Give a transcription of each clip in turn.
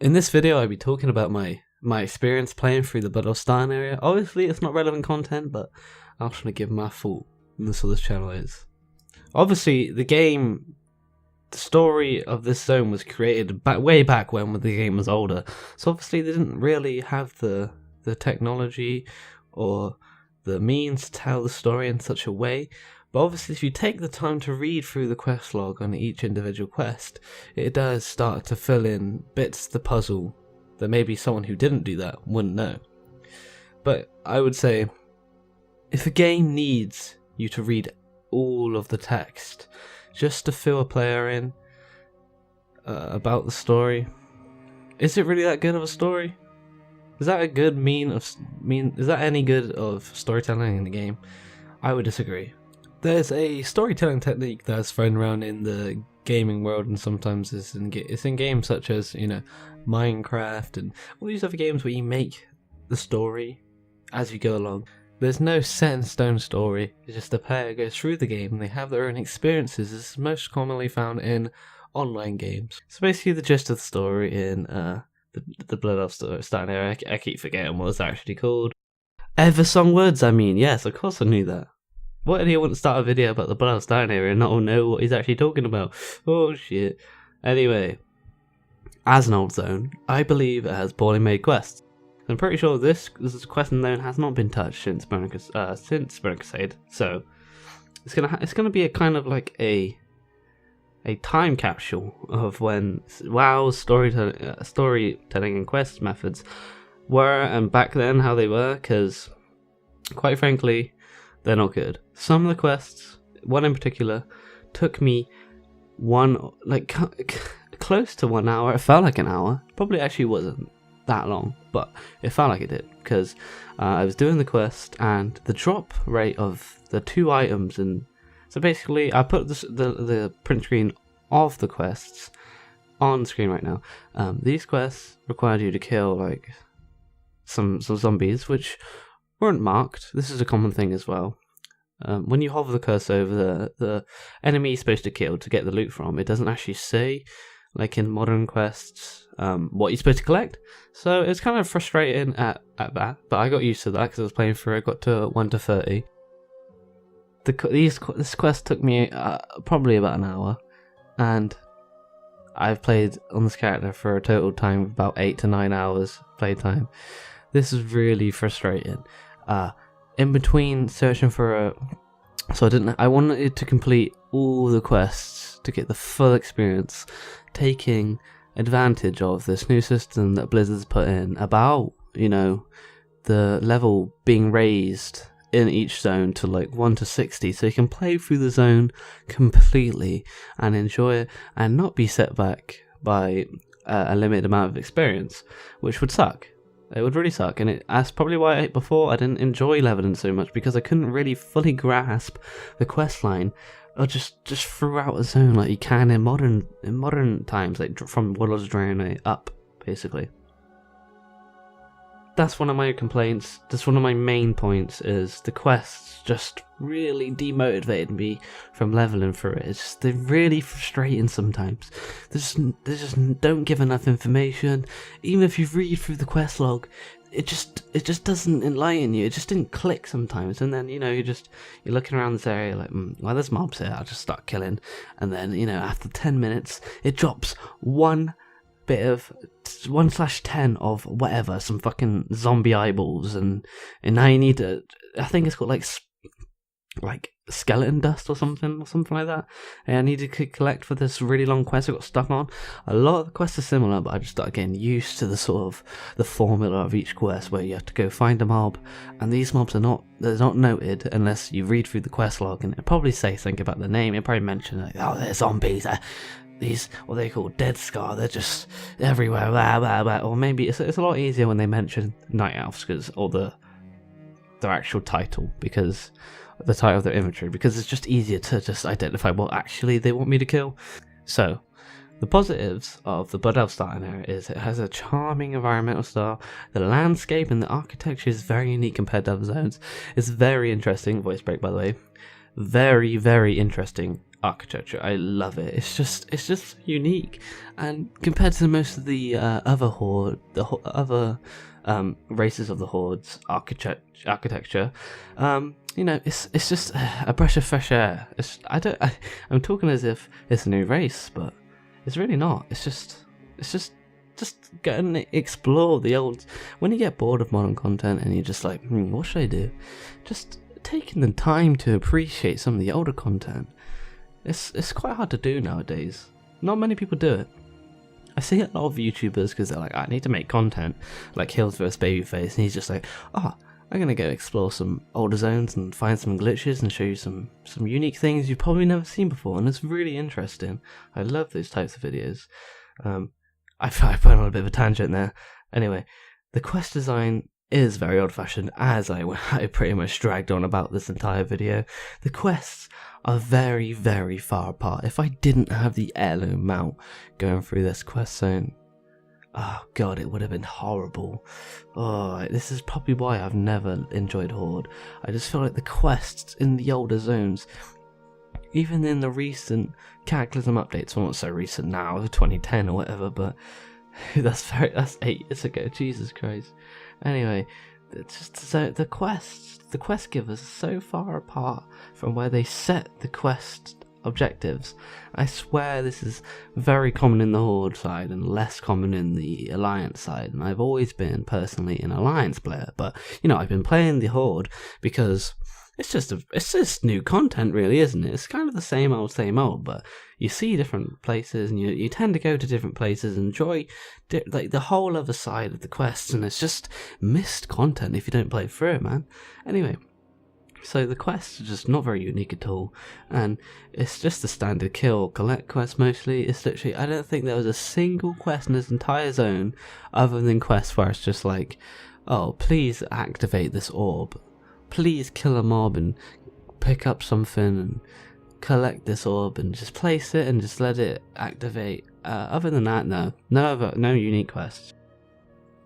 In this video, I'll be talking about my experience playing through the Blood of Stein area. Obviously, it's not relevant content, but I'm just going to give my full, and that's what this channel is. Obviously, the story of this zone was created way back when the game was older, so obviously they didn't really have the technology or the means to tell the story in such a way. But obviously, if you take the time to read through the quest log on each individual quest, it does start to fill in bits of the puzzle that maybe someone who didn't do that wouldn't know. But I would say, if a game needs you to read all of the text just to fill a player in about the story, is it really that good of a story? Is that a good is that any good of storytelling in the game? I would disagree. There's a storytelling technique that's thrown around in the gaming world, and sometimes it's in games such as, Minecraft and all these other games where you make the story as you go along. There's no set in stone story, it's just the player goes through the game and they have their own experiences. This is most commonly found in online games. So basically the gist of the story in the Blood of Stein area, I keep forgetting what it's actually called. Eversong Woods, yes, of course I knew that. Why did he want to start a video about the Blood of Stein area and not know what he's actually talking about? Oh shit. Anyway, as an old zone, I believe it has poorly made quests. I'm pretty sure this quest zone has not been touched since Burning Crusade, so it's gonna be a kind of like a time capsule of when WoW's storytelling and quest methods were, and back then how they were, because quite frankly, they're not good. Some of the quests, one in particular, took me close to 1 hour. It felt like an hour. Probably actually wasn't that long, but it felt like it did, because I was doing the quest and the drop rate of the 2 items, and so basically I put the print screen of the quests on screen right now. These quests required you to kill like some zombies which weren't marked. This is a common thing as well. When you hover the cursor over the enemy you're supposed to kill to get the loot from, it doesn't actually say, like in modern quests, what you're supposed to collect. So it's kind of frustrating at that, but I got used to that because I was playing through. I got to 1 to 30. This quest took me probably about an hour, and I've played on this character for a total time of about 8 to 9 hours playtime. This is really frustrating. In between searching for I wanted to complete all the quests to get the full experience, taking advantage of this new system that Blizzard's put in about, the level being raised in each zone to like 1 to 60, so you can play through the zone completely and enjoy it and not be set back by a limited amount of experience, which would suck. It would really suck, and that's probably why before I didn't enjoy leveling so much, because I couldn't really fully grasp the quest line, or just throughout a zone like you can in modern times, like from Warlords of Draenei up, basically. That's one of my complaints. That's one of my main points, is the quests just really demotivated me from leveling through it. They're really frustrating sometimes. They just don't give enough information. Even if you read through the quest log, it just doesn't enlighten you. It just didn't click sometimes. And then you're looking around this area like, well, there's mobs here. I'll just start killing. And then after 10 minutes, it drops one bit of 1/10 of whatever, some fucking zombie eyeballs, and now you need to, I think it's called like skeleton dust or something like that, and I need to collect for this really long quest I got stuck on. A lot of the quests are similar, but I just started getting used to the formula of each quest, where you have to go find a mob, and these mobs they're not noted unless you read through the quest log, and it probably say something about the name. It probably mention like, oh, they're zombies, these, what they call Dead Scar, they're just everywhere, blah, blah, blah. Or maybe it's a lot easier when they mention Night Elves, or their actual title, because the title of their inventory, because it's just easier to just identify what actually they want me to kill. So the positives of the Blood of Stein area is it has a charming environmental style. The landscape and the architecture is very unique compared to other zones. It's very interesting. Voice break, by the way. Very, very interesting. architecture. I love it. It's just unique, and compared to most of the other other races of the Horde's architecture, it's just a breath of fresh air. I'm talking as if it's a new race, but it's really not. It's just go and explore the old. When you get bored of modern content and you're just like, what should I do? Just taking the time to appreciate some of the older content. It's quite hard to do nowadays. Not many people do it. I see a lot of YouTubers because they're like, I need to make content, like Hills vs Babyface, and he's just like, I'm gonna go explore some older zones and find some glitches and show you some unique things you've probably never seen before, and it's really interesting. I love those types of videos. I went on a bit of a tangent there. Anyway, the quest design is very old-fashioned, as I pretty much dragged on about this entire video. The quests are very, very far apart. If I didn't have the heirloom mount going through this quest zone, oh god, it would have been horrible. Oh, this is probably why I've never enjoyed Horde. I just feel like the quests in the older zones, even in the recent Cataclysm updates, well, not so recent now, 2010 or whatever, but that's 8 years ago, Jesus Christ. Anyway, it's just so the quest givers are so far apart from where they set the quest objectives. I swear this is very common in the Horde side and less common in the Alliance side, and I've always been personally an Alliance player, but I've been playing the Horde because it's just new content, really, isn't it? It's kind of the same old, but you see different places, and you tend to go to different places and enjoy like the whole other side of the quests, and it's just missed content if you don't play through it, man. Anyway, so the quests are just not very unique at all, and it's just the standard kill collect quest mostly. It's literally, I don't think there was a single quest in this entire zone other than quests where it's just like, oh, please activate this orb. Please kill a mob and pick up something and collect this orb and just place it and just let it activate. Other than that, no unique quests.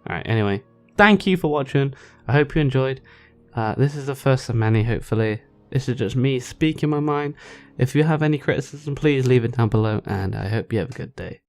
Alright, anyway, thank you for watching. I hope you enjoyed. This is the first of many, hopefully. This is just me speaking my mind. If you have any criticism, please leave it down below, and I hope you have a good day.